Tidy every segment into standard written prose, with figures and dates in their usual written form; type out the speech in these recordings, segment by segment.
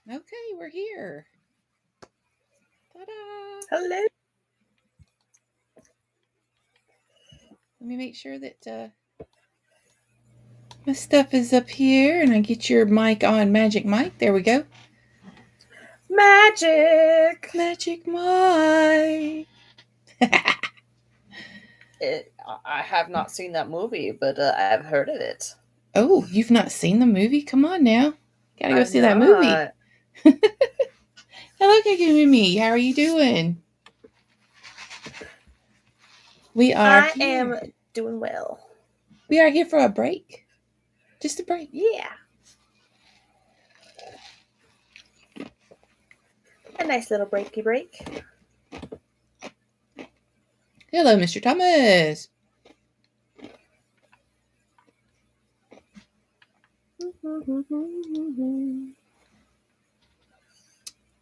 Okay, we're here. Ta-da! Hello. Let me make sure that my stuff is up here and I get your mic on. Magic mic. There we go. Magic. Magic mic. I have not seen that movie, but I've heard of it. Oh, you've not seen the movie? Come on now. Gotta go I've see that movie. Hello, Mimi. How are you doing? I am doing well. We are here for a break. Just a break. Yeah. A nice little breaky break. Hello, Mr. Thomas.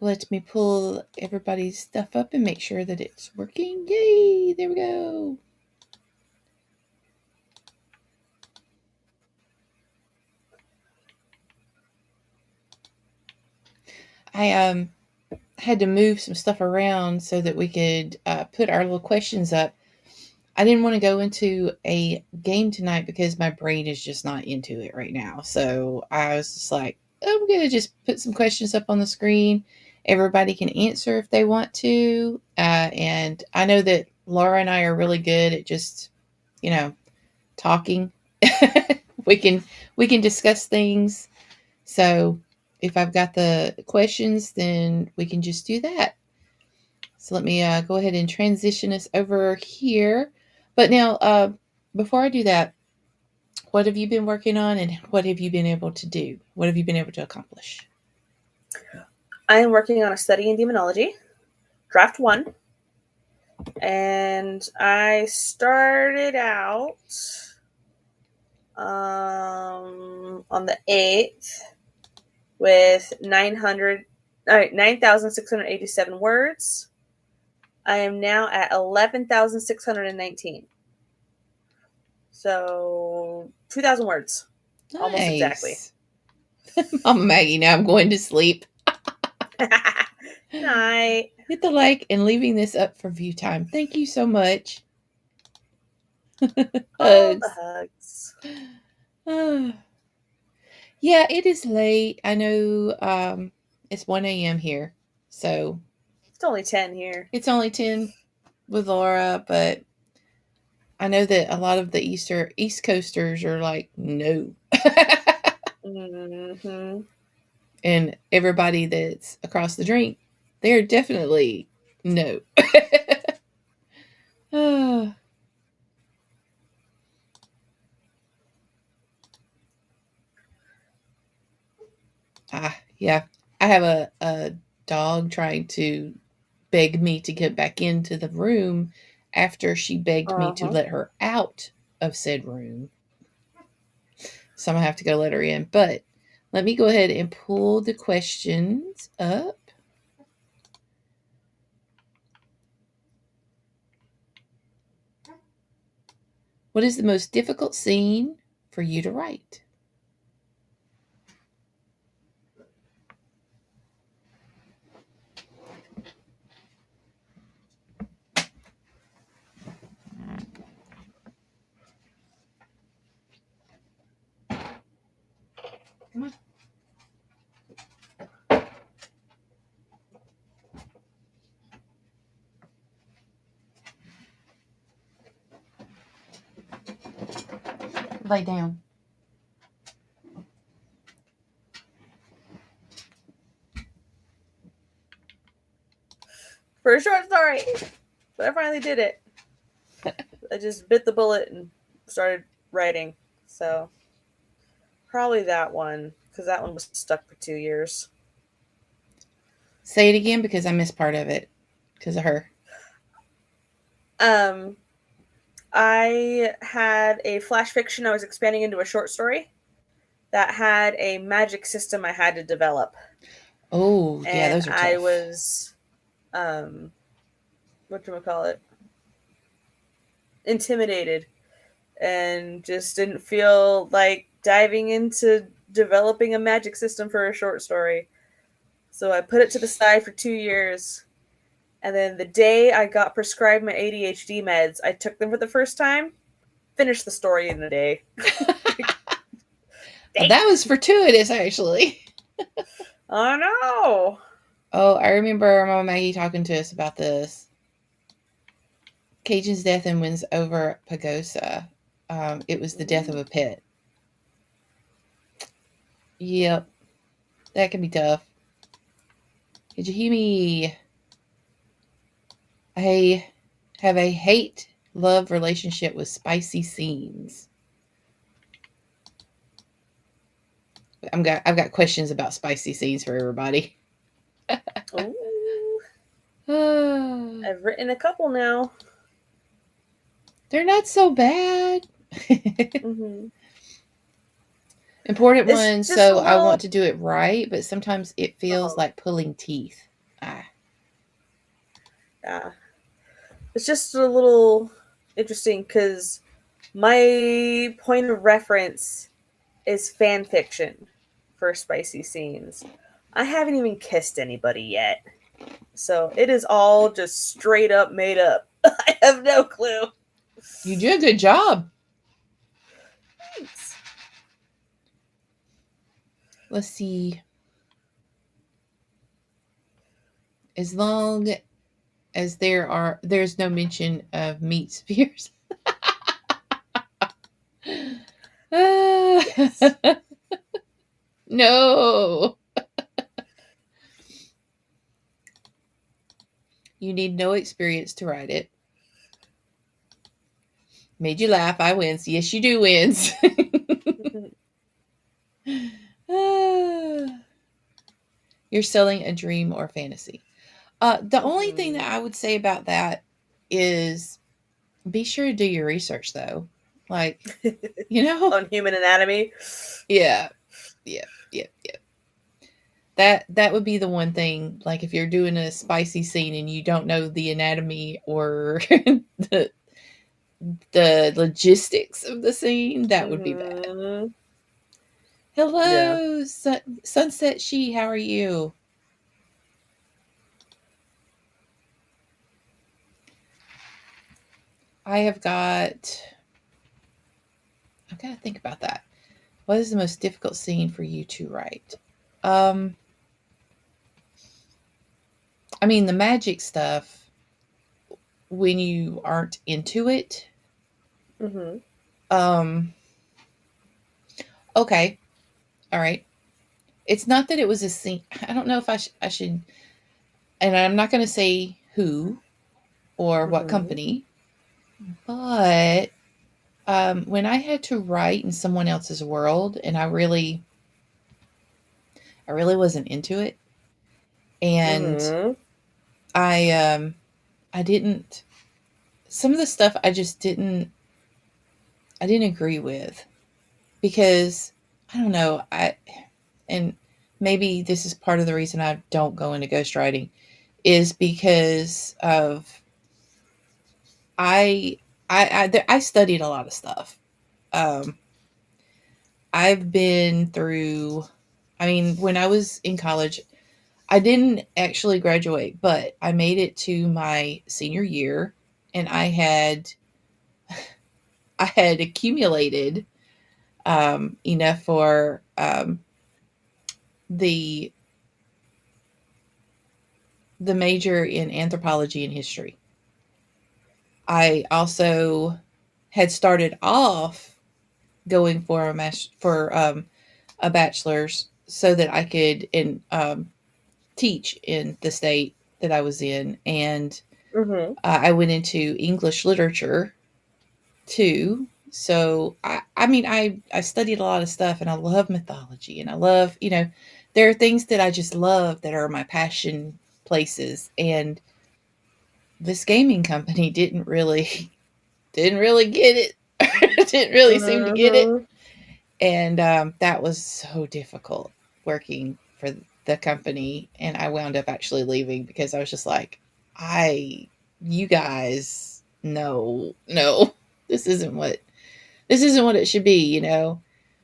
Let me pull everybody's stuff up and make sure that it's working. Yay! There we go. I had to move some stuff around so that we could put our little questions up. I didn't want to go into a game tonight because my brain is just not into it right now. So I was just like, I'm going to just put some questions up on the screen. Everybody can answer if they want to. And I know that Laura and I are really good at just, talking. we can discuss things. So if I've got the questions, then we can just do that. So let me go ahead and transition us over here. But now, before I do that, what have you been working on and what have you been able to do? What have you been able to accomplish? I am working on a study in demonology, draft 1. And I started out on the 8th with 9,687 words. I am now at 11,619. So 2,000 words. Nice. Almost exactly. Mama Maggie, now I'm going to sleep. Night. Hit the like and leaving this up for view time. Thank you so much. All the hugs. Yeah, it is late. I know it's 1 a.m. here. So it's only 10 here. It's only 10 with Laura, but I know that a lot of the East Coasters are like, no. Mm-hmm. And everybody that's across the drink, they're definitely no. Yeah. I have a dog trying to beg me to get back into the room after she begged me to let her out of said room. So I'm going to have to go let her in. But let me go ahead and pull the questions up. What is the most difficult scene for you to write? Come on. Lay down. For a short story, but I finally did it. I just bit the bullet and started writing. So probably that one, because that one was stuck for 2 years. Say it again because I missed part of it because of her. I had a flash fiction I was expanding into a short story that had a magic system I had to develop. Oh, yeah, those are tough. I was, whatchamacallit, intimidated and just didn't feel like diving into developing a magic system for a short story. So I put it to the side for 2 years. And then the day I got prescribed my ADHD meds, I took them for the first time, finished the story in a day. That was fortuitous, actually. I know. Oh, I remember Mama Maggie talking to us about this. Cajun's death and wins over Pagosa. It was the death of a pet. Yep. That can be tough. Did you hear me? I have a hate-love relationship with spicy scenes. I've got questions about spicy scenes for everybody. I've written a couple now. They're not so bad. Important ones, so I want to do it right, but sometimes it feels like pulling teeth. Yeah. It's just a little interesting because my point of reference is fan fiction for spicy scenes. I haven't even kissed anybody yet. So it is all just straight up made up. I have no clue. You do a good job. Thanks. Let's see. As long as there's no mention of meat spheres. No. You need no experience to write it. Made you laugh. I wins. Yes, you do wins. You're selling a dream or fantasy. The only thing that I would say about that is be sure to do your research, though. Like, on human anatomy. Yeah. That would be the one thing. Like, if you're doing a spicy scene and you don't know the anatomy or the logistics of the scene, that would be bad. Hello, Sunset She. How are you? I've got to think about that. What is the most difficult scene for you to write? I mean, the magic stuff, when you aren't into it. Okay. All right. It's not that it was a scene. I don't know if I should, and I'm not going to say who or what company, but when I had to write in someone else's world and I really wasn't into it, and I didn't, some of the stuff I just didn't agree with, because I don't know, and maybe this is part of the reason I don't go into ghostwriting, is because of I studied a lot of stuff. I've been through, I mean, when I was in college, I didn't actually graduate, but I made it to my senior year, and I had accumulated enough for the major in anthropology and history. I also had started off going for a bachelor's so that I could teach in the state that I was in, and I went into English literature too. So I mean, I studied a lot of stuff, and I love mythology, and I love, there are things that I just love that are my passion places, and this gaming company didn't really get it. Didn't really seem to get it. And that was so difficult working for the company. And I wound up actually leaving because I was just like, you guys, no, this isn't what it should be,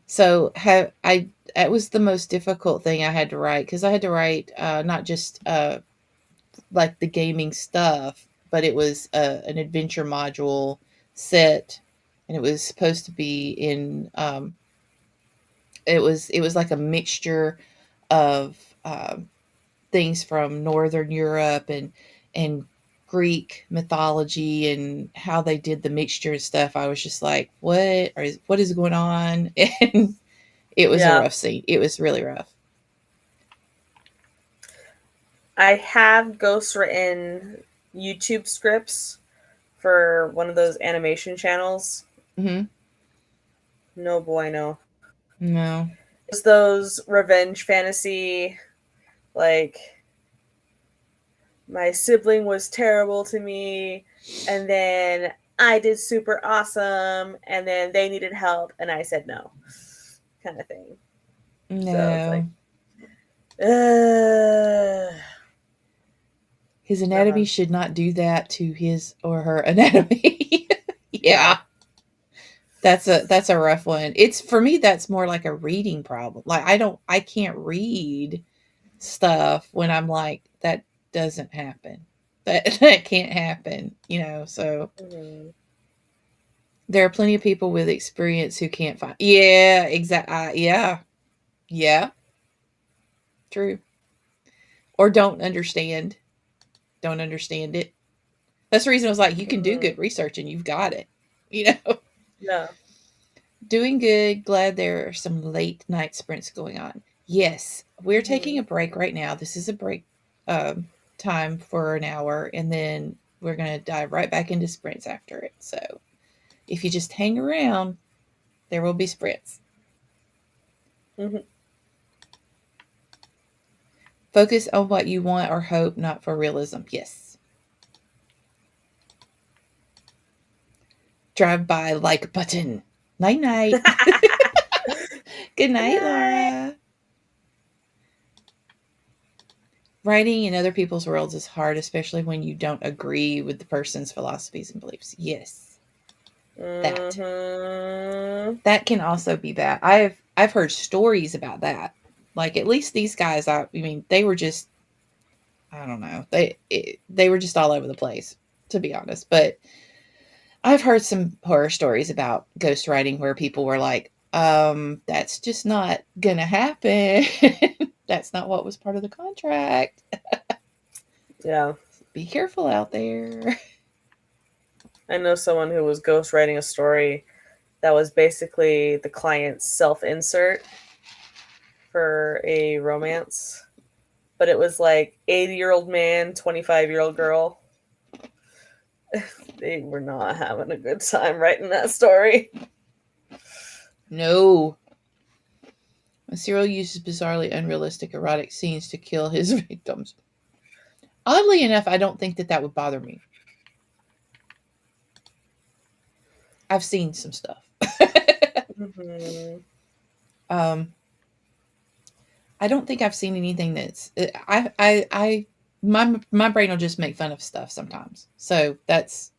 So I It was the most difficult thing I had to write because I had to write not just like the gaming stuff, but it was an adventure module set, and it was supposed to be in. It was like a mixture of things from Northern Europe and Greek mythology and how they did the mixture and stuff. I was just like, what is going on? And it was a Yeah. rough scene. It was really rough. I have ghostwritten YouTube scripts for one of those animation channels. Mm-hmm. No bueno. No. It's those revenge fantasy, like, my sibling was terrible to me, and then I did super awesome, and then they needed help, and I said no, kind of thing. So it's like, No. ugh. His anatomy should not do that to his or her anatomy. Yeah. That's a rough one. It's for me that's more like a reading problem. Like I can't read stuff when I'm like that doesn't happen. That can't happen, so Mm-hmm. there are plenty of people with experience who can't find. Yeah, exactly. Yeah. Yeah. True. Or don't understand it. That's the reason I was like, you can do Mm-hmm. good research and you've got it. You know, Yeah. doing good. Glad there are some late night sprints going on. Yes, we're taking Mm-hmm. a break right now. This is a break time for an hour, and then we're going to dive right back into sprints after it. So if you just hang around, there will be sprints. Mm-hmm. Focus on what you want or hope, not for realism. Yes. Drive by like button. Night night. Good night, Laura. Writing in other people's worlds is hard, especially when you don't agree with the person's philosophies and beliefs. Yes, that Mm-hmm. that can also be bad. I've heard stories about that. Like at least these guys, I mean, they were just I don't know they were just all over the place, to be honest. But I've heard some horror stories about ghostwriting where people were like, that's just not gonna happen. That's not what was part of the contract. Yeah. Be careful out there. I know someone who was ghostwriting a story that was basically the client's self-insert for a romance, but it was like 80-year-old man, 25-year-old girl. They were not having a good time writing that story. No. A serial uses bizarrely unrealistic erotic scenes to kill his victims. Oddly enough, I don't think that would bother me. I've seen some stuff. Mm-hmm. um, I don't think I've seen anything that's my brain will just make fun of stuff sometimes. So that's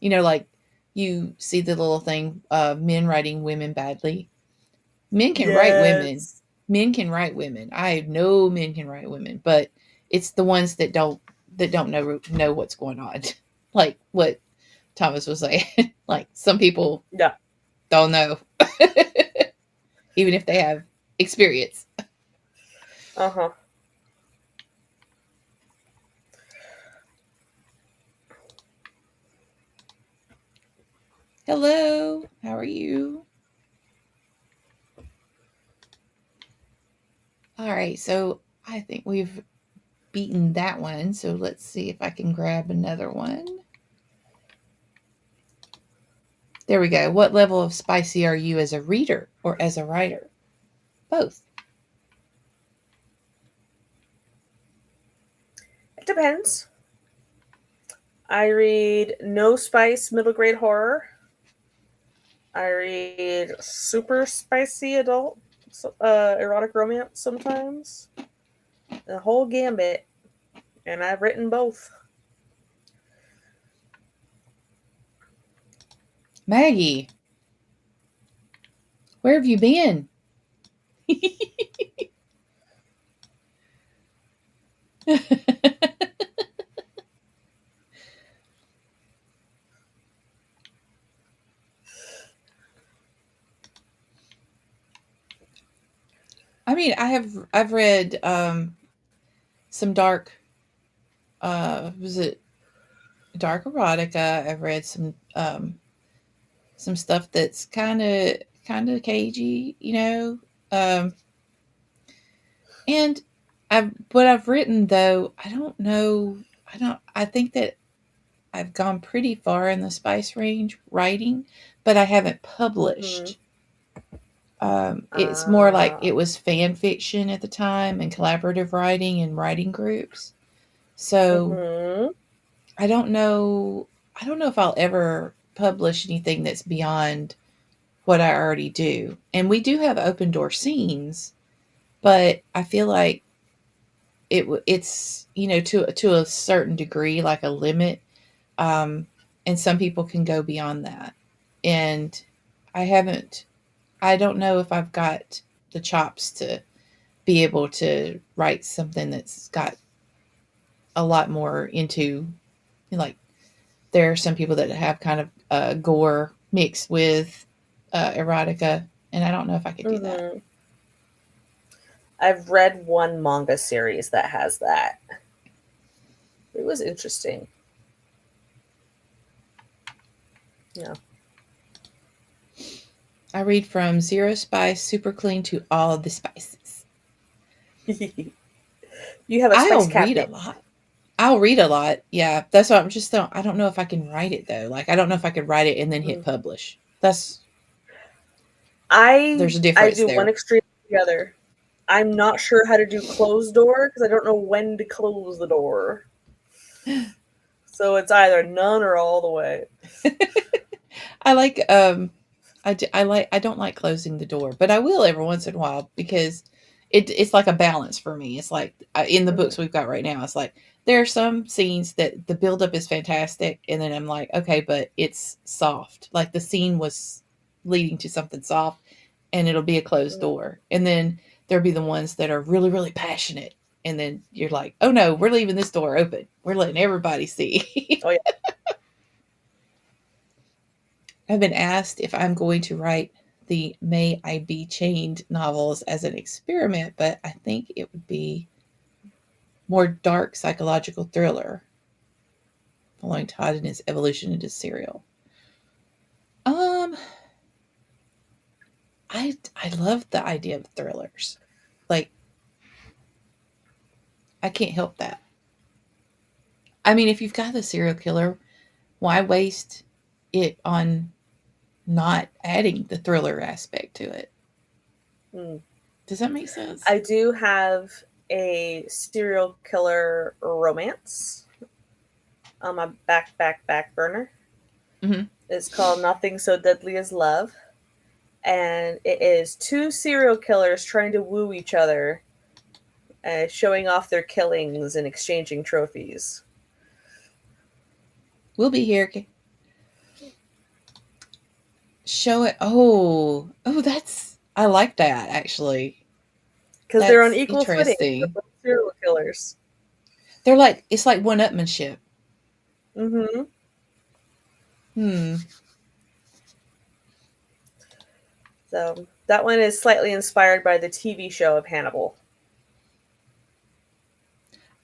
like you see the little thing men writing women badly. Men can write women. Yes. Men can write women. I know men can write women, but it's the ones that don't know what's going on. Like what Thomas was saying. Like some people Yeah. don't know. Even if they have experience. Uh-huh. Hello, how are you? All right, so I think we've beaten that one. So let's see if I can grab another one. There we go. What level of spicy are you as a reader or as a writer? Both. It depends. I read no spice middle grade horror. I read super spicy adult erotic romance sometimes. The whole gambit. And I've written both. Maggie, where have you been? I mean, I've read some dark was it dark erotica. I've read some stuff that's kind of cagey, Um and what I've written though, I don't know, I think that I've gone pretty far in the spice range writing, but I haven't Mm-hmm. published. It's more like it was fan fiction at the time and collaborative writing and writing groups. So Mm-hmm. I don't know. I don't know if I'll ever publish anything that's beyond what I already do. And we do have open door scenes, but I feel like it's to a certain degree like a limit, um, and some people can go beyond that. And I haven't. I don't know if I've got the chops to be able to write something that's got a lot more into, like, there are some people that have kind of gore mixed with erotica, and I don't know if I could do that. Mm-hmm. I've read one manga series that has that. It was interesting. Yeah. I read from zero spice, super clean to all the spices. You have a spice cabinet. I'll read a lot. Yeah, that's what I'm just don't. I don't know if I can write it though. Like, I don't know if I could write it and then hit publish. There's a I difference do there. one extreme to the other. I'm not sure how to do closed door because I don't know when to close the door. So it's either none or all the way. I like I don't like closing the door, but I will every once in a while because it's like a balance for me. It's like in the books we've got right now, it's like there are some scenes that the buildup is fantastic, and then I'm like, okay, but it's soft. Like the scene was leading to something soft, and it'll be a closed door. And then there'll be the ones that are really, really passionate, and then you're like, oh no, we're leaving this door open. We're letting everybody see. Oh yeah. I've been asked if I'm going to write the May I Be Chained novels as an experiment, but I think it would be more dark psychological thriller, following Todd and his evolution into serial. I love the idea of thrillers. Like, I can't help that. I mean, if you've got the serial killer, why waste it on not adding the thriller aspect to it? Does that make sense? I do have a serial killer romance on my back burner. Mm-hmm. It's called Nothing So Deadly as Love. And it is two serial killers trying to woo each other, showing off their killings and exchanging trophies. We'll be here. Show it. Oh, that's. I like that actually. Because they're on equal footing. They're both serial killers. They're like, it's like one-upmanship. Mm-hmm. So that one is slightly inspired by the TV show of Hannibal.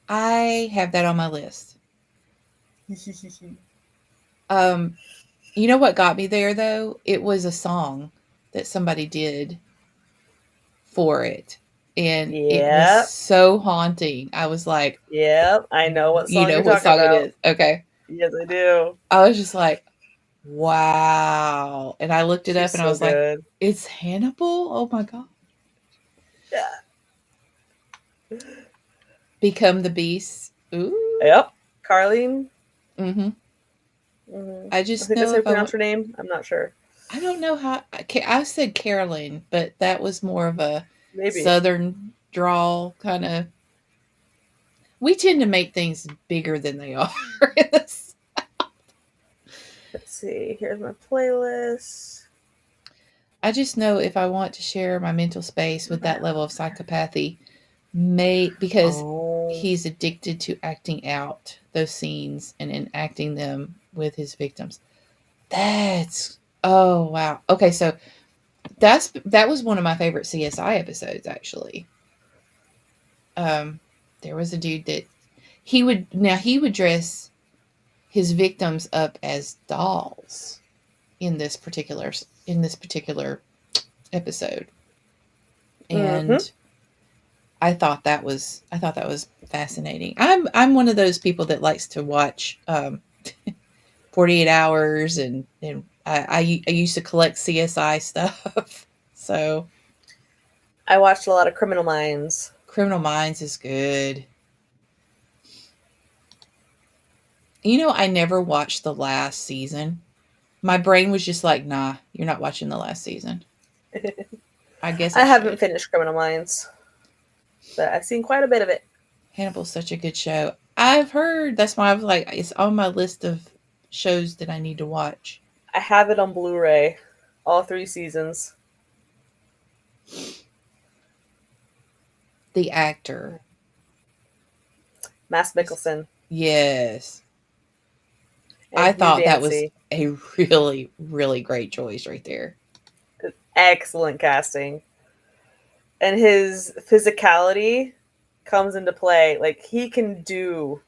I have that on my list. You know what got me there though? It was a song that somebody did for it. And it was so haunting. I was like, yep, I know what song you're talking about. It is. Okay. Yes, I do. I was just like, wow. And I looked it up and I was like, it's Hannibal? Oh my God. Yeah. Become the Beast. Ooh. Yep. Carlene. Mm-hmm. I think that's how you pronounce her name. I'm not sure. I don't know how. I said Caroline, but that was more of a southern drawl kind of. We tend to make things bigger than they are. Let's see. Here's my playlist. I just know if I want to share my mental space with that level of psychopathy, because Oh. he's addicted to acting out those scenes and enacting them with his victims. That's oh wow. Okay, so that was one of my favorite CSI episodes actually. Um, there was a dude that he would dress his victims up as dolls in this particular episode, Mm-hmm. and I thought that was fascinating. I'm one of those people that likes to watch 48 Hours, and I used to collect CSI stuff. So I watched a lot of Criminal Minds. Criminal Minds is good. You know, I never watched the last season. My brain was just like, nah, you're not watching the last season. I guess I I haven't should. finished Criminal Minds, but I've seen quite a bit of it. Hannibal's such a good show. I've heard, that's why I was like, it's on my list of shows that I need to watch. I have it on Blu-ray, all 3 seasons. The actor. Mads Mikkelsen. Yes. And I Hugh thought that was Dancy. a really, really great choice right there. Excellent casting. And his physicality comes into play. Like, he can do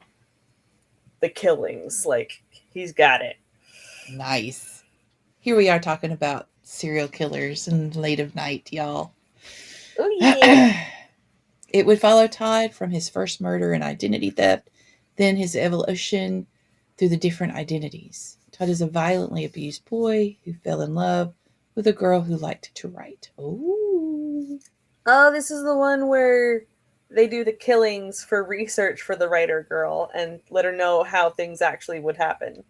the killings. Like, he's got it. Nice. Here we are talking about serial killers and late of night, y'all. Oh, yeah. It would follow Todd from his first murder and identity theft, then his evolution through the different identities. Todd is a violently abused boy who fell in love with a girl who liked to write. Oh. Oh, this is the one where they do the killings for research for the writer girl and let her know how things actually would happen.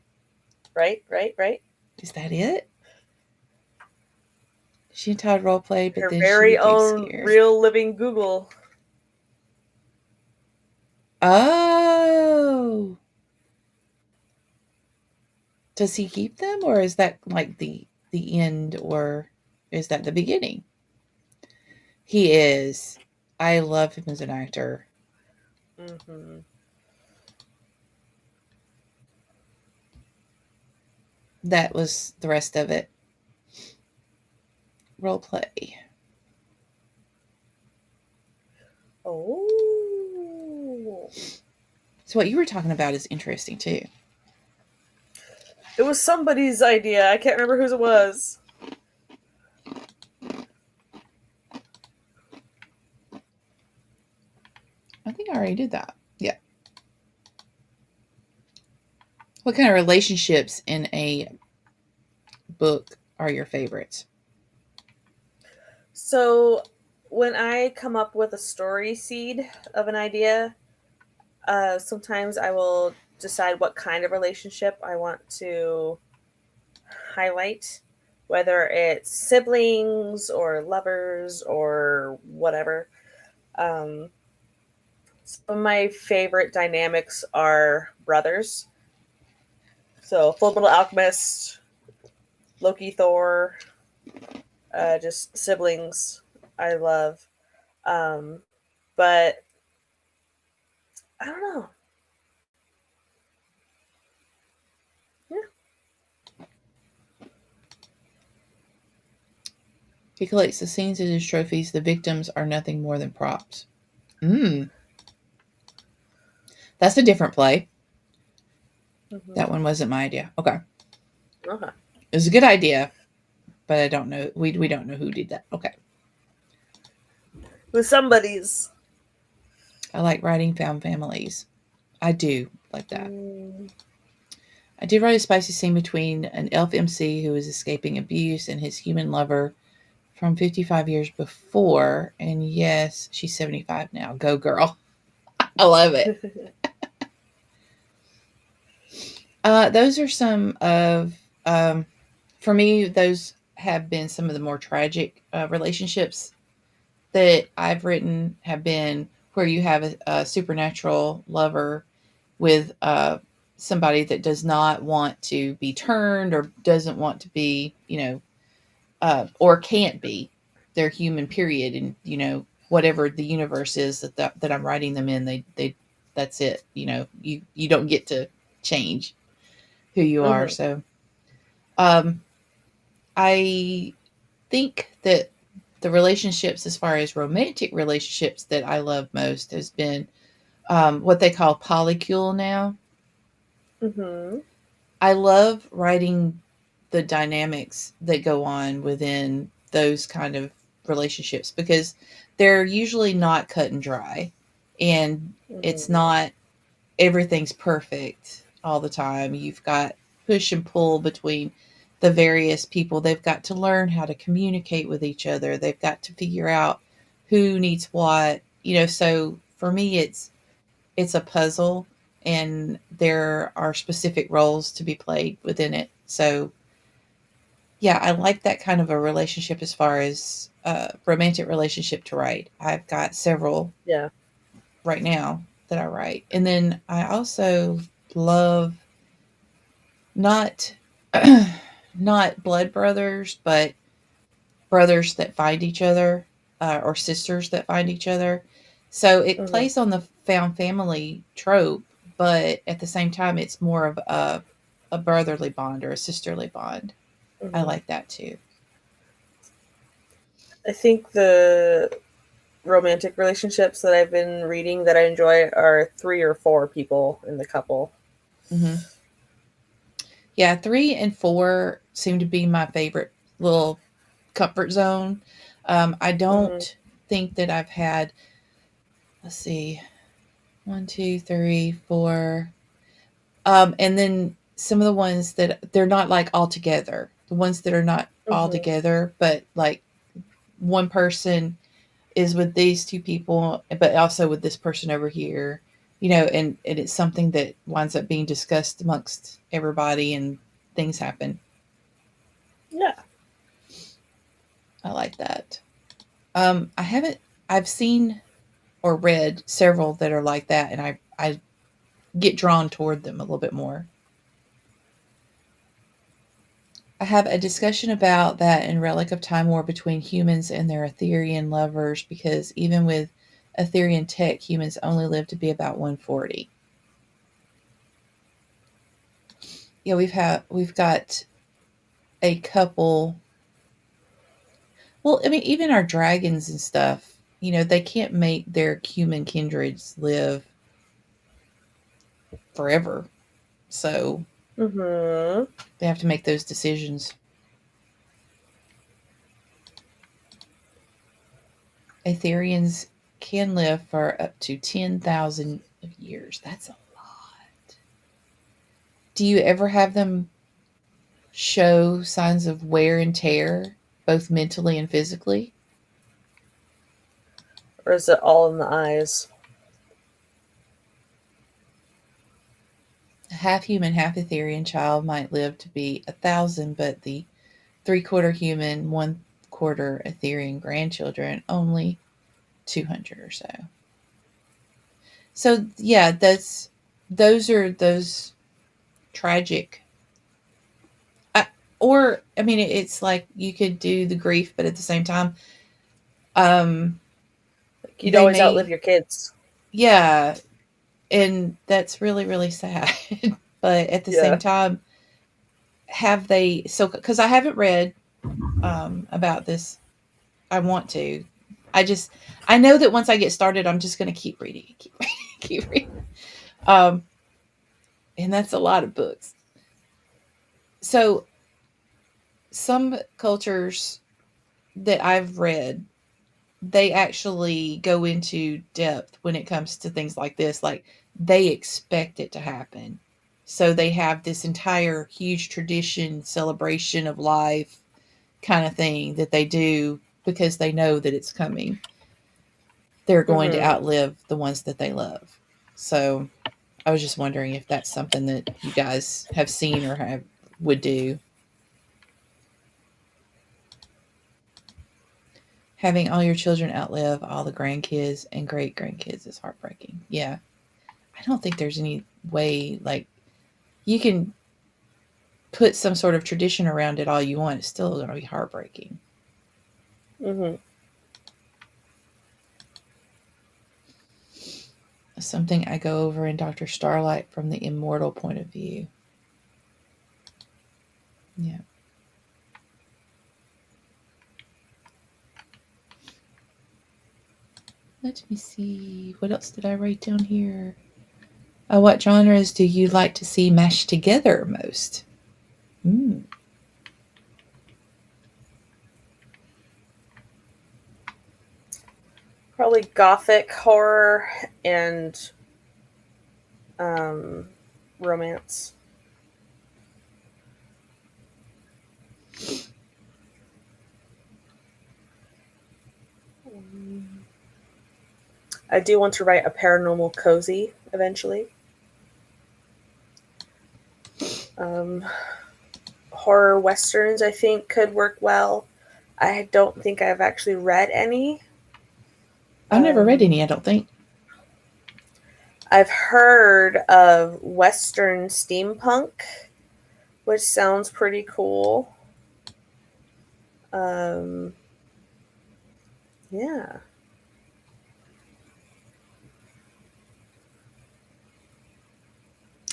Right? Is that it? She and Todd role played, but Her then very she became own scared. real living Google. Oh. Does he keep them, or is that like the end, or is that the beginning? He is. I love him as an actor. Mm-hmm. That was the rest of it. Role play. Oh. So what you were talking about is interesting too. It was somebody's idea. I can't remember whose it was. I think I already did that. Yeah. What kind of relationships in a book are your favorites? So when I come up with a story seed of an idea, sometimes I will decide what kind of relationship I want to highlight, whether it's siblings or lovers or whatever. Some of my favorite dynamics are brothers. So Full Metal Alchemist, Loki, Thor, just siblings I love. But I don't know. Yeah. He collects the scenes as his trophies. The victims are nothing more than props. That's a different play. Mm-hmm. That one wasn't my idea. Okay. Okay. It was a good idea, but I don't know. We don't know who did that. Okay. With somebody's. I like writing found families. I do like that. I did write a spicy scene between an elf MC who is escaping abuse and his human lover from 55 years before. And yes, she's 75 now. Go girl. I love it. Those are some of, for me, those have been some of the more tragic relationships that I've written, have been where you have a supernatural lover with somebody that does not want to be turned or doesn't want to be, or can't be. They're human, period. And whatever the universe is that I'm writing them in, they that's it. You don't get to change who you are. Mm-hmm. So I think that the relationships, as far as romantic relationships, that I love most has been what they call polycule now. Mm-hmm. I love writing the dynamics that go on within those kind of relationships because they're usually not cut and dry, and it's Mm-hmm. not everything's perfect all the time. You've got push and pull between the various people. They've got to learn how to communicate with each other. They've got to figure out who needs what. So for me it's a puzzle, and there are specific roles to be played within it. So yeah, I like that kind of a relationship as far as romantic relationship to write. I've got several Yeah. right now that I write. And then I also love not not blood brothers, but brothers that find each other, or sisters that find each other. So it Mm-hmm. plays on the found family trope, but at the same time, it's more of a brotherly bond or a sisterly bond. I Mm-hmm. like that too. I think the romantic relationships that I've been reading that I enjoy are 3 or 4 people in the couple. Hmm. Yeah, 3 and 4 seem to be my favorite little comfort zone. I Mm-hmm. don't think that I've had, let's see, one, two, three, four. And then some of the ones that they're not like all together, the ones that are not all Mm-hmm. together, but like one person is with these two people, but also with this person over here, and it's something that winds up being discussed amongst everybody and things happen. Yeah. I like that. I haven't, I've seen or read several that are like that, and I get drawn toward them a little bit more. I have a discussion about that in Relic of Time War between humans and their Etherean lovers, because even with Etherean tech, humans only live to be about 140. Yeah, we've got a couple. Well, I mean, even our dragons and stuff, they can't make their human kindreds live forever. So Mm-hmm. they have to make those decisions. Aetherians can live for up to 10,000 years. That's a lot. Do you ever have them show signs of wear and tear, both mentally and physically? Or is it all in the eyes? A half human, half Aetherian child might live to be 1,000, but the 3/4 human, 1/4 Aetherian grandchildren only 200 or so. So yeah, those are those tragic. I, or I mean, it's like you could do the grief, but at the same time, um, Like you'd they always outlive may, your kids. yeah, and that's really really sad. But at the same Yeah. time, have they? So because I haven't read about this, I want to. I just I know that once I get started, I'm just going to keep reading, keep reading, keep reading. Um, and that's a lot of books. So some cultures that I've read, they actually go into depth when it comes to things like this. Like they expect it to happen. So they have this entire huge tradition, celebration of life kind of thing that they do because they know that it's coming. They're going to Mm-hmm. outlive the ones that they love. So I was just wondering if that's something that you guys have seen or have would do. Having all your children outlive all the grandkids and great grandkids is heartbreaking. Yeah. I don't think there's any way, like, you can. put some sort of tradition around it all you want, it's still going to be heartbreaking. Mm-hmm. Something I go over in Dr. Starlight from the immortal point of view. Yeah. Let me see. What else did I write down here? What genres do you like to see mashed together most? Probably gothic horror and romance. I do want to write a paranormal cozy eventually. Horror westerns, I think, could work well. I don't think I've actually read any. I've never read any, I don't think. I've heard of Western steampunk, which sounds pretty cool. Yeah.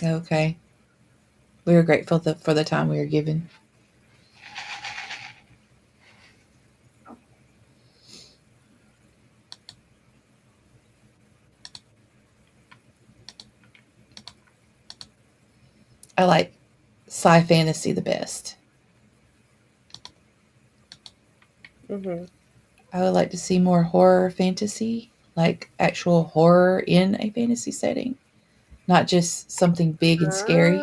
Okay. We were grateful for the time we were given. I like sci fantasy the best. Mm-hmm. I would like to see more horror fantasy, like actual horror in a fantasy setting, not just something big and scary.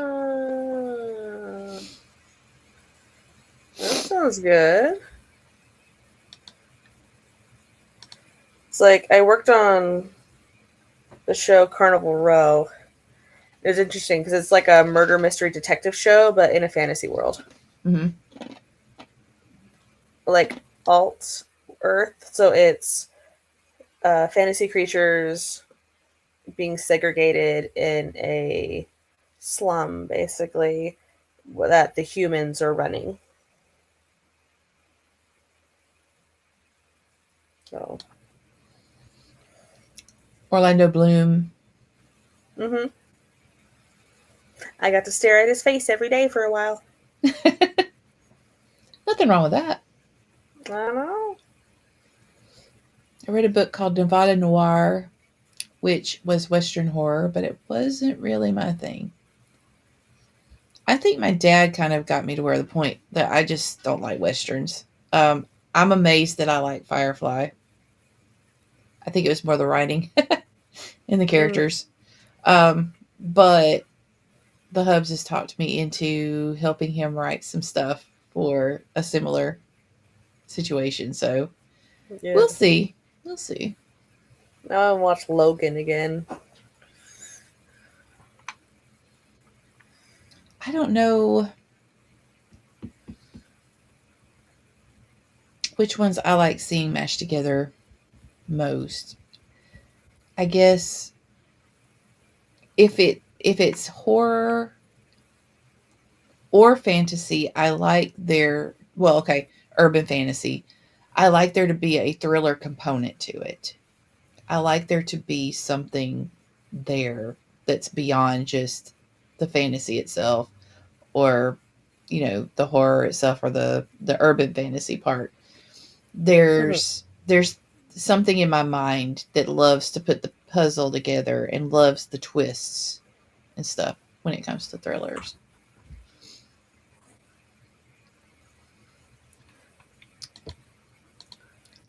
That sounds good. It's like I worked on the show Carnival Row. It was interesting because it's like a murder mystery detective show, but in a fantasy world. Mm-hmm. Like alt Earth, so it's fantasy creatures being segregated in a slum, basically, that the humans are running. So, Orlando Bloom. mm-hmm. I got to stare at his face every day for a while. Nothing wrong with that. I don't know. I read a book called Nevada Noir, which was Western horror, but it wasn't really my thing. I think my dad kind of got me to where the point that I just don't like Westerns. I'm amazed that I like Firefly. I think it was more the writing and the characters. But the Hubs has talked me into helping him write some stuff for a similar situation. So Yeah. we'll see. We'll see. Now I watch Logan again. I don't know which ones I like seeing mashed together most. I guess if it's horror or fantasy, I like urban fantasy. I like there to be a thriller component to it. I like there to be something there that's beyond just the fantasy itself or the horror itself or the urban fantasy part. There's something in my mind that loves to put the puzzle together and loves the twists and stuff when it comes to thrillers.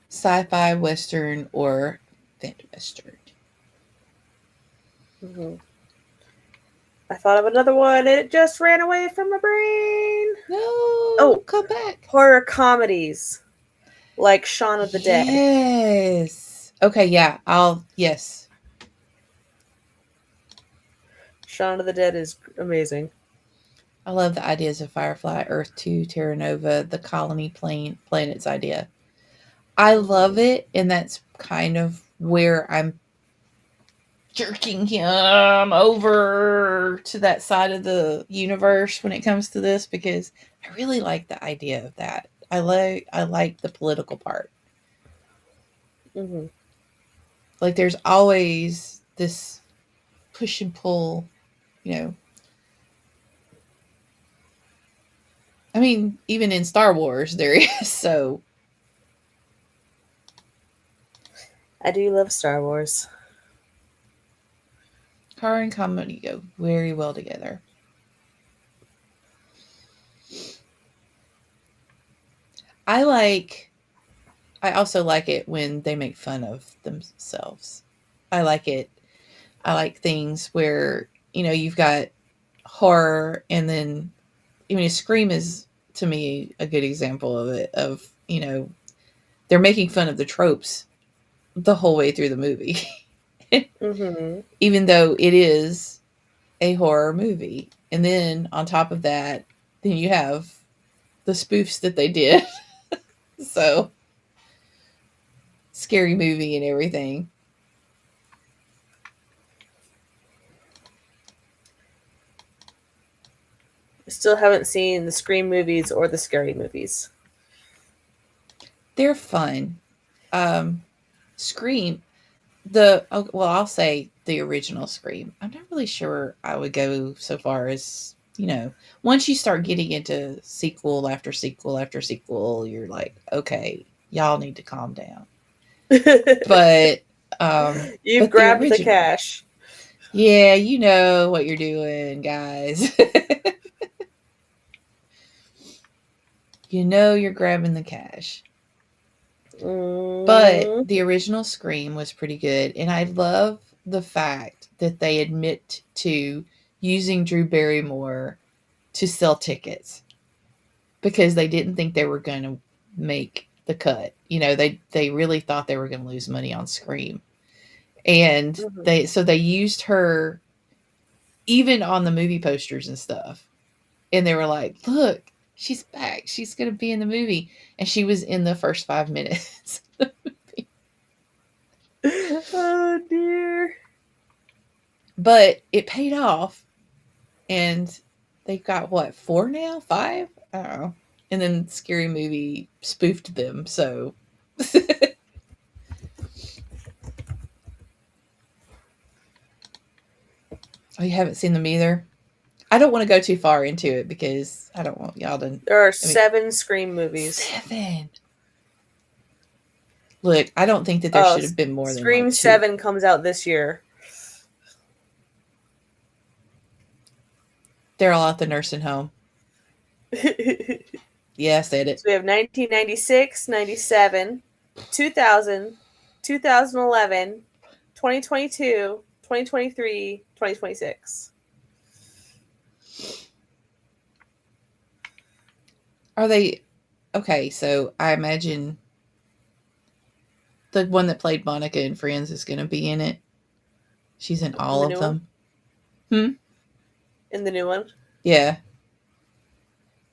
Sci-fi, Western, or fantasy Western. Mm-hmm. I thought of another one and it just ran away from my brain. No, come back. Horror comedies like Shaun of the Dead. Yes. Okay, yeah, yes. Shaun of the Dead is amazing. I love the ideas of Firefly, Earth 2, Terra Nova, the colony planets idea. I love it, and that's kind of where I'm jerking him over to that side of the universe when it comes to this, because I really like the idea of that. I like the political part. Mm-hmm. Like there's always this push and pull, you know. I mean, even in Star Wars there is, so I do love Star Wars. horror and comedy go very well together. I also like it when they make fun of themselves. I like it. I like things where, you've got horror, and then, Scream is, to me, a good example of it, of, they're making fun of the tropes the whole way through the movie. Mm-hmm. Even though it is a horror movie. And then on top of that, then you have the spoofs that they did. So, scary movie and everything. I still haven't seen the Scream movies or the Scary movies. They're fun. Scream, I'll say the original Scream. I'm not really sure I would go so far as, once you start getting into sequel after sequel after sequel, you're like, okay, y'all need to calm down. But You've grabbed the cash. Yeah, you know what you're doing, guys. You know you're grabbing the cash. But the original Scream was pretty good, and I love the fact that they admit to using Drew Barrymore to sell tickets, because they didn't think they were going to make the cut. They really thought they were going to lose money on Scream. And they used her even on the movie posters and stuff. And they were like, look, she's back. She's going to be in the movie. And she was in the first 5 minutes of the movie. Oh, dear. But it paid off. And they've got, 4 now? 5? I don't know. And then Scary Movie spoofed them, so... Oh, you haven't seen them either? I don't want to go too far into it because I don't want y'all to... There are 7 Scream movies. 7? Look, I don't think that there should have been more than Scream 7 comes out this year. They're all at the nursing home. Yeah, I said it. So we have 1996, 97, 2000, 2011, 2022, 2023, 2026. Are they... Okay, so I imagine the one that played Monica in Friends is going to be in it. She's in all of them. In the new one? Yeah.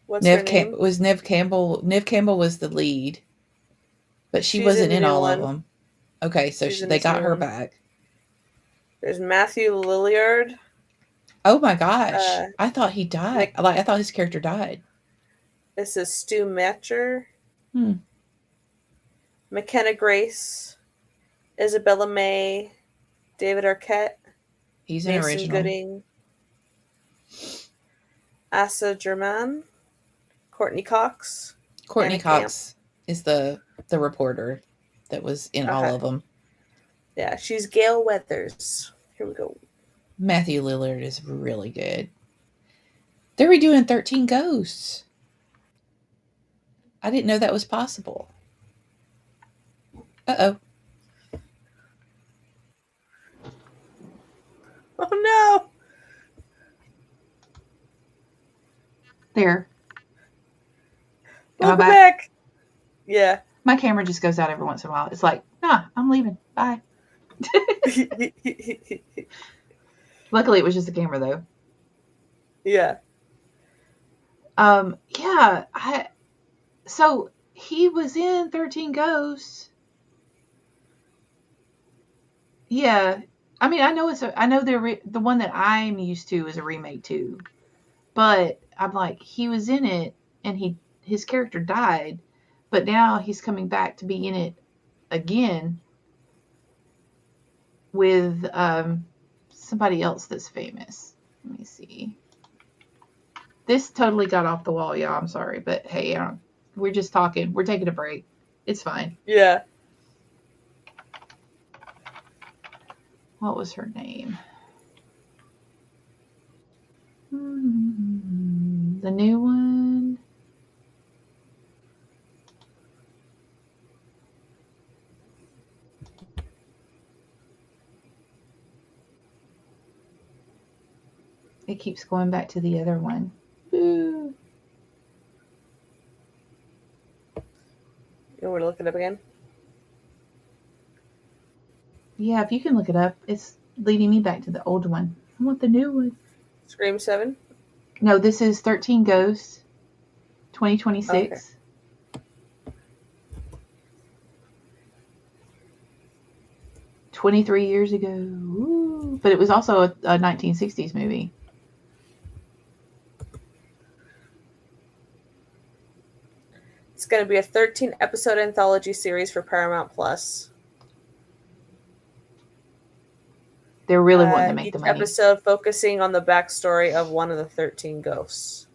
What's her name? Was Neve Campbell. Neve Campbell was the lead, but she's wasn't in all of them. Okay, so they got her back. There's Matthew Lillard. Oh my gosh! I thought he died. I thought his character died. This is Stu Matcher. McKenna Grace, Isabella May, David Arquette. He's an original. Gooding, Asa German, Courtney Cox. Courtney Cox is the reporter that was in all of them. Yeah, she's Gail Weathers. Here we go. Matthew Lillard is really good. They're redoing 13 Ghosts. I didn't know that was possible. Uh-oh. Oh, no. There. Welcome back. Yeah. My camera just goes out every once in a while. It's like, nah, I'm leaving. Bye. Luckily, it was just a camera, though. Yeah. Yeah. So he was in 13 Ghosts. Yeah. I mean, I know the one that I'm used to is a remake too, but I'm like, he was in it and his character died, but now he's coming back to be in it again with somebody else that's famous. Let me see. This totally got off the wall, y'all. I'm sorry, but hey, we're just talking. We're taking a break. It's fine. Yeah. What was her name? The new one. It keeps going back to the other one. Boo. You want to look it up again? Yeah, if you can look it up. It's leading me back to the old one. I want the new one. Scream 7? No, this is 13 Ghosts, 2026. Okay. 23 years ago. Ooh. But it was also a 1960s movie. It's going to be a 13-episode anthology series for Paramount Plus. They're really wanting to make the money. Each episode focusing on the backstory of one of the 13 ghosts.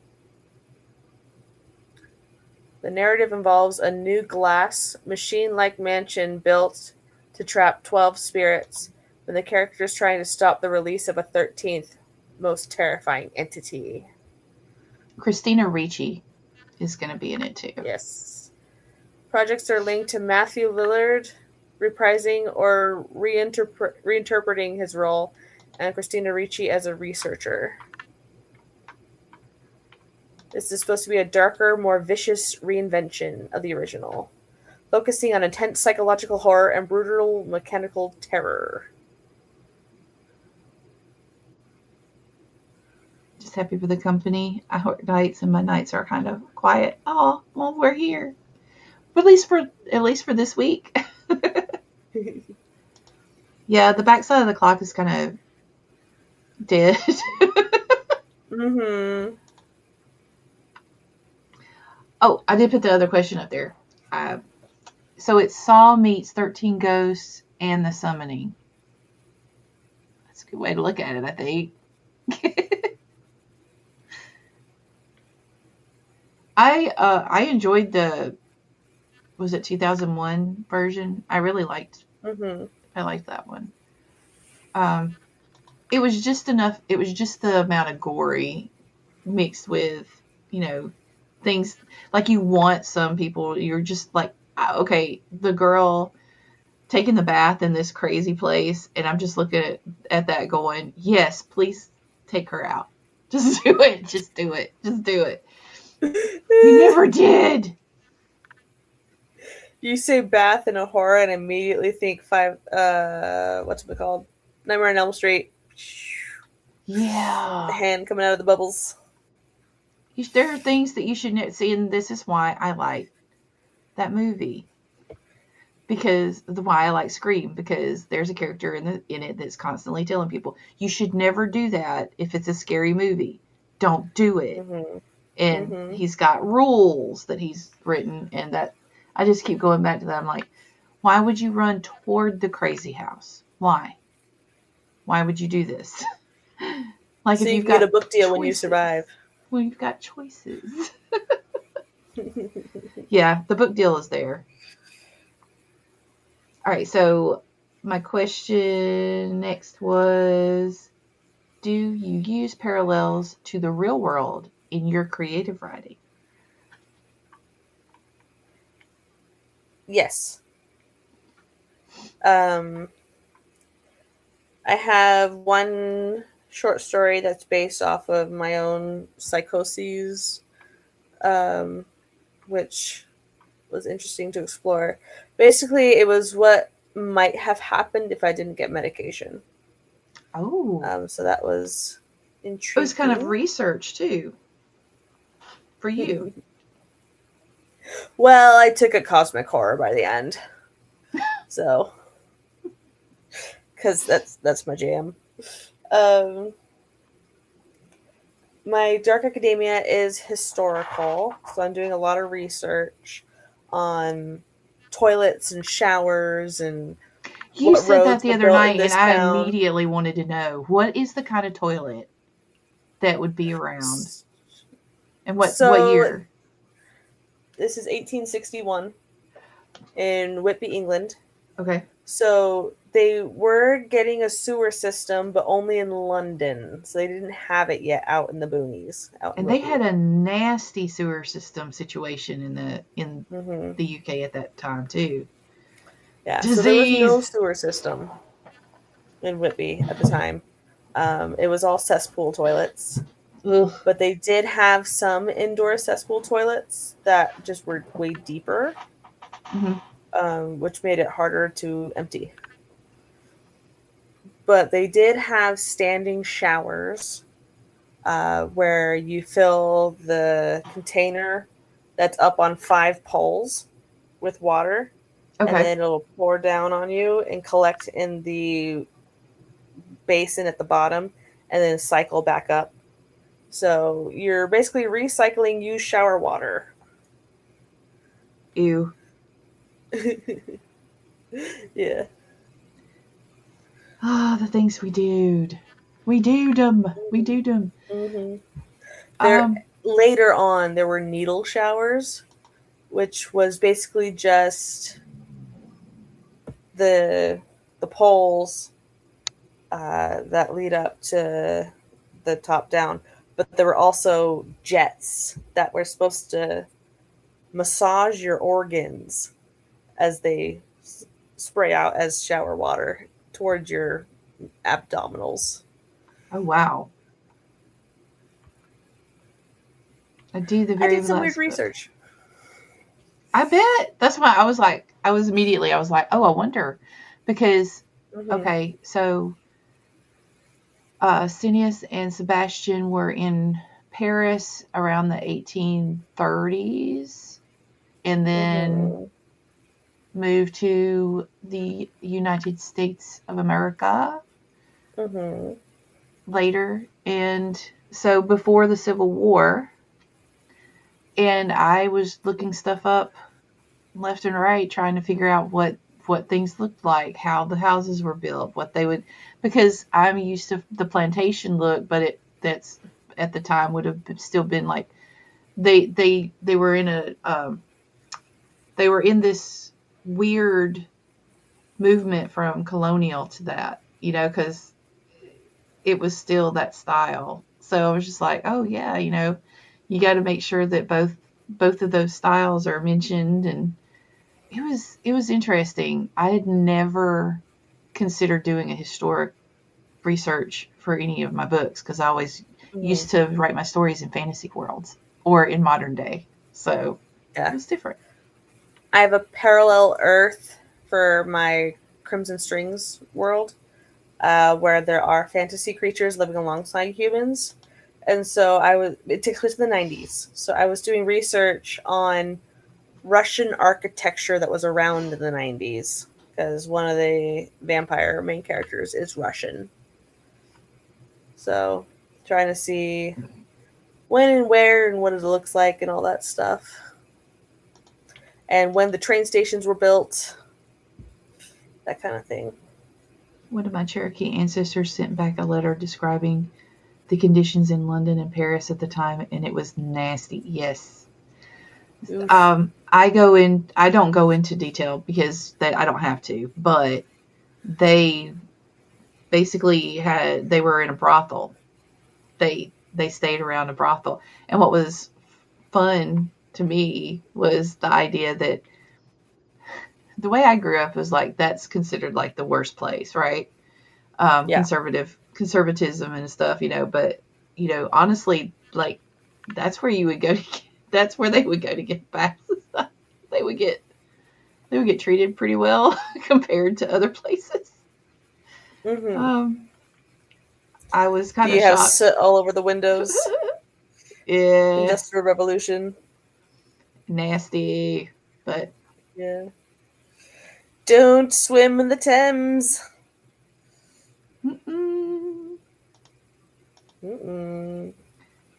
The narrative involves a new glass, machine-like mansion built to trap 12 spirits, when the character is trying to stop the release of a 13th, most terrifying entity. Christina Ricci is going to be in it too. Yes. Projects are linked to Matthew Lillard reprising or reinterpreting his role, and Christina Ricci as a researcher. This is supposed to be a darker, more vicious reinvention of the original, focusing on intense psychological horror and brutal mechanical terror. Just happy for the company. I work nights and my nights are kind of quiet. Oh, well, we're here. But at least for this week. Yeah, the backside of the clock is kind of dead. Mm-hmm. Oh, I did put the other question up there. So it's Saw meets 13 Ghosts and The Summoning. That's a good way to look at it, I think. I enjoyed was it 2001 version? I really liked. Mm-hmm. I liked that one. It was just enough. It was just the amount of gory mixed with, things like you want some people. You're just like, okay, the girl taking the bath in this crazy place, and I'm just looking at that going, yes, please take her out. Just do it. Just do it. Just do it. You never did. You say bath in a horror and immediately think what's it called? Nightmare on Elm Street. Yeah. The hand coming out of the bubbles. There are things that you should see, and this is why I like that movie. Why I like Scream, because there's a character in it that's constantly telling people, you should never do that if it's a scary movie. Don't do it. Mm-hmm. And he's got rules that he's written, and that I just keep going back to that. I'm like, why would you run toward the crazy house? Why? Why would you do this? Like, so if you you've get got a book deal choices, when you survive. When you've got choices. Yeah, the book deal is there. All right, so my question next was, do you use parallels to the real world in your creative writing? Yes. I have one short story that's based off of my own psychoses, which was interesting to explore. Basically, it was what might have happened if I didn't get medication. Oh. So that was intriguing. It was kind of research, too, for you. Well, I took a cosmic horror by the end. So, because that's my jam. Um, my dark academia is historical, so I'm doing a lot of research on toilets and showers and You what said that roads the were other built in night, and this I town. immediately wanted to know what is the kind of toilet that would be around, and what So year? this is 1861 in Whitby, England. Okay. So they were getting a sewer system, but only in London. So they didn't have it yet out in the boonies, out in And they had Whitby. a nasty sewer system situation in Hmm. the UK at that time too. Yeah, so there was no Disease. sewer system in Whitby at the time. It was all cesspool toilets, Ugh. but they did have some indoor cesspool toilets that just were way deeper, Hmm. which made it harder to empty. But they did have standing showers where you fill the container that's up on 5 poles with water, and Okay. then it'll pour down on you and collect in the basin at the bottom and then cycle back up. So you're basically recycling used shower water. Ew. Yeah. Ah, the things we do. We do them. We do them. Mm-hmm. There Um. later on there were needle showers, which was basically just the the poles that lead up to the top down, but there were also jets that were supposed to massage your organs as they spray out as shower water towards your abdominals. Oh wow. I do the I very did some weird last book. research. I bet. That's why I was like, I was like, oh, I wonder, because Mm-hmm. okay, so Cineas and Sebastian were in Paris around the 1830s, and then Mm-hmm. moved to the United States of America Mm-hmm. later. And so before the Civil War, and I was looking stuff up left and right trying to figure out what things looked like, how the houses were built, what they would, because I'm used to the plantation look, but that's at the time would have still been like they were in a they were in this weird movement from colonial to that, because it was still that style. So I was just like, oh yeah, you got to make sure that both of those styles are mentioned, and it was interesting. I had never considered doing a historic research for any of my books because I always Mm-hmm. used to write my stories in fantasy worlds or in modern day. So it Yeah. was different. I have a parallel Earth for my Crimson Strings world, where there are fantasy creatures living alongside humans. And so it takes place in the 90s. So I was doing research on Russian architecture that was around in the 90s because one of the vampire main characters is Russian. So trying to see when and where and what it looks like and all that stuff. And when the train stations were built, that kind of thing. One of my Cherokee ancestors sent back a letter describing the conditions in London and Paris at the time, and it was nasty. Yes. Oof. I don't go into detail because I don't have to, but they they were in a brothel. They stayed around a brothel. And what was fun to me was the idea that the way I grew up was like that's considered like the worst place, right? Yeah. Conservatism and stuff, but honestly, like that's where you would go that's where they would go to get baths and stuff. They would get they would get treated pretty well compared to other places. Mm-hmm. Um, I was Do kind of you have shocked. soot all over the windows? Yeah, Industrial Revolution. nasty, but Yeah. Don't swim in the Thames.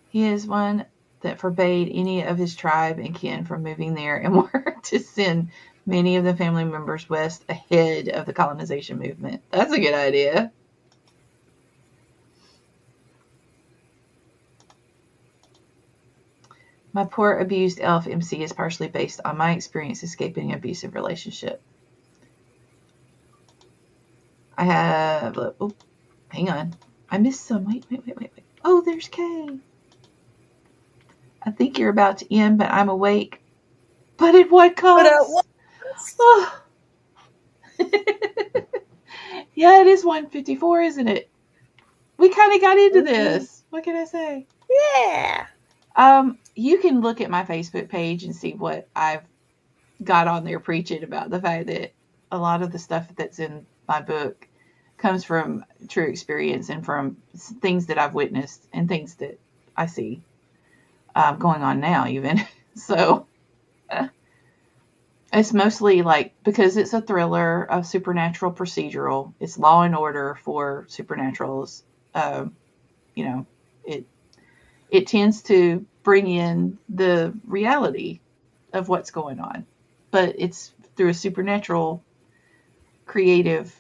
He is one that forbade any of his tribe and kin from moving there and worked to send many of the family members west ahead of the colonization movement. That's a good idea. My poor abused elf MC is partially based on my experience escaping an abusive relationship. I have... Oh, hang on. I missed some. Wait. Oh, there's Kay. I think you're about to end, but I'm awake. But at what cost? Oh. Yeah, it is 1:54, isn't it? We kind of got into this. What can I say? Yeah. You can look at my Facebook page and see what I've got on there preaching about the fact that a lot of the stuff that's in my book comes from true experience and from things that I've witnessed and things that I see going on now even. So it's mostly like, because it's a thriller, a supernatural procedural, it's law and order for supernaturals. You know, it tends to bring in the reality of what's going on, but it's through a supernatural creative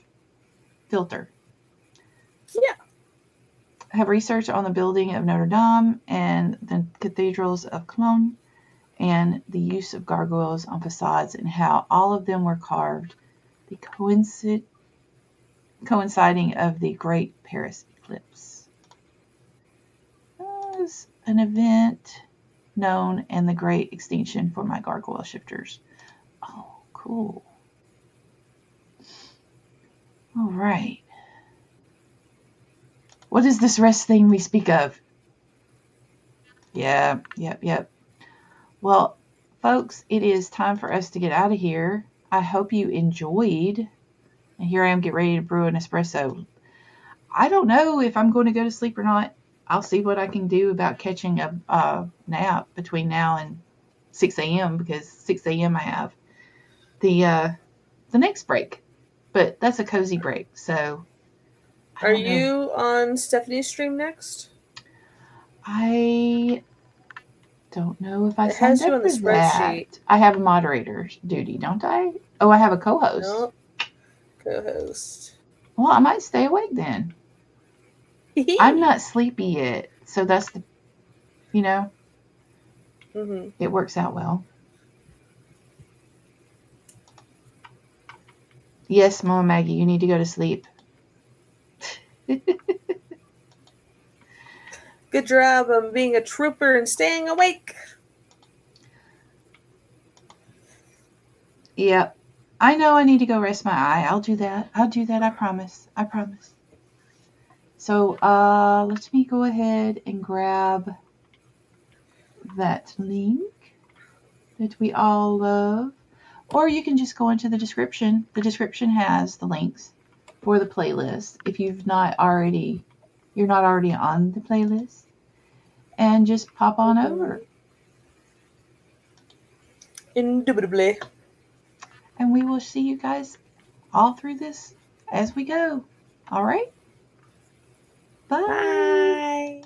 filter. Yeah. I have research on the building of Notre Dame and the cathedrals of Cologne and the use of gargoyles on facades and how all of them were carved, the coinciding of the Great Paris Eclipse. Was an event known and the great extinction for my gargoyle shifters. Oh, cool. All right. What is this rest thing we speak of? Yep. Well, folks, it is time for us to get out of here. I hope you enjoyed. And here I am, get ready to brew an espresso. I don't know if I'm going to go to sleep or not. I'll see what I can do about catching a nap between now and 6 a.m. because 6 a.m. I have the next break. But that's a cozy break, so Are you on Stephanie's stream next? I don't know if I it signed has you up on the for spreadsheet. that. I have a moderator duty, don't I? Oh, I have a co-host. Nope. Co-host. Well, I might stay awake then. I'm not sleepy yet, so that's the, it works out well. Yes, Mama Maggie, you need to go to sleep. Good job on being a trooper and staying awake. Yep. I know I need to go rest my eye. I'll do that. I promise. So let me go ahead and grab that link that we all love. Or you can just go into the description. The description has the links for the playlist. If you're not already on the playlist. And just pop on over. Indubitably. And we will see you guys all through this as we go. All right? Bye. Bye.